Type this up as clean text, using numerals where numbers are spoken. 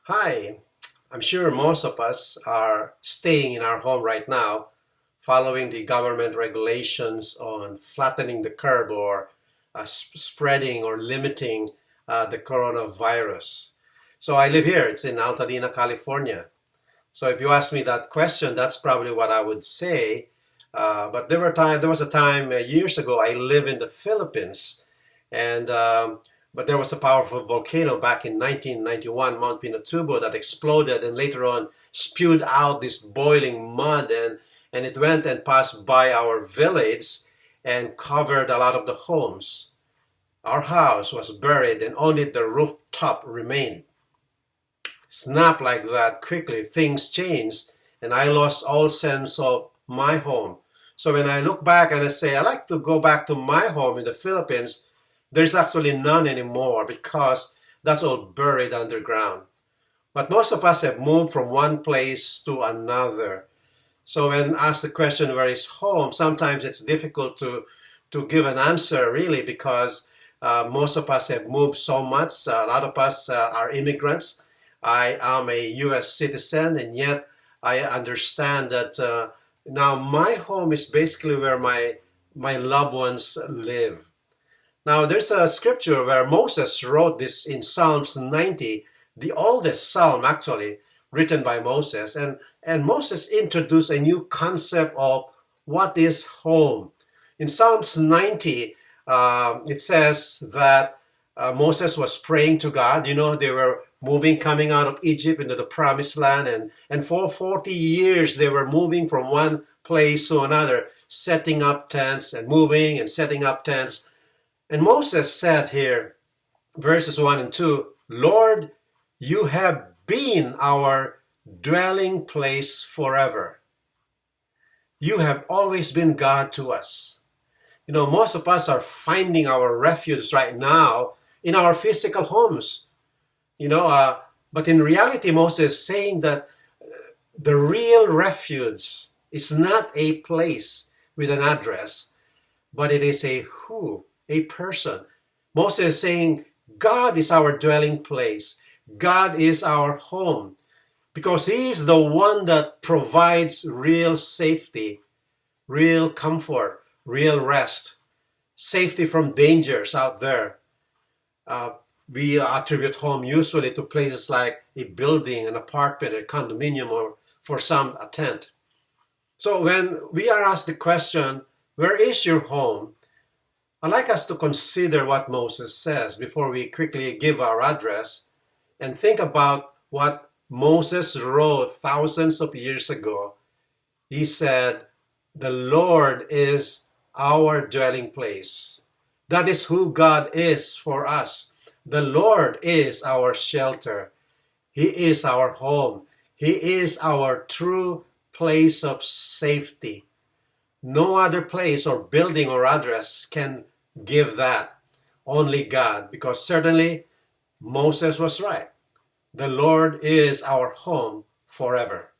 Hi, I'm sure most of us are staying in our home right now, following the government regulations on flattening the curve or spreading or limiting the coronavirus. So I live here, it's in Altadena, California. So if you ask me that question, that's probably what I would say. But there was a time years ago I lived in the Philippines, and but there was a powerful volcano back in 1991, Mount Pinatubo, that exploded and later on spewed out this boiling mud, and it went and passed by our village and covered a lot of the homes. Our house was buried and only the rooftop remained. Snap like that, quickly things changed, and I lost all sense of my home. So when I look back and I say, I like to go back to my home in the Philippines, there's actually none anymore because that's all buried underground. But most of us have moved from one place to another. So when asked the question, where is home? Sometimes it's difficult to give an answer really because most of us have moved so much. A lot of us are immigrants. I am a U.S. citizen, and yet I understand that now my home is basically where my loved ones live. Now, there's a scripture where Moses wrote this in Psalms 90, the oldest psalm actually written by Moses. And Moses introduced a new concept of what is home. In Psalms 90, it says that Moses was praying to God. You know, they were coming out of Egypt into the promised land. And for 40 years, they were moving from one place to another, setting up tents and moving and setting up tents. And Moses said here, verses 1 and 2, Lord, you have been our dwelling place forever. You have always been God to us. You know, most of us are finding our refuge right now in our physical homes. But in reality, Moses is saying that the real refuge is not a place with an address, but it is a who, a person. Moses is saying God is our dwelling place. God is our home because He is the one that provides real safety, real comfort, real rest, safety from dangers out there. We attribute home usually to places like a building, an apartment, a condominium, or for some, a tent. So when we are asked the question, where is your home? I'd like us to consider what Moses says before we quickly give our address and think about what Moses wrote thousands of years ago. He said, the Lord is our dwelling place. That is who God is for us. The Lord is our shelter. He is our home. He is our true place of safety. No other place or building or address can give that. Only God, because certainly Moses was right. The Lord is our home forever.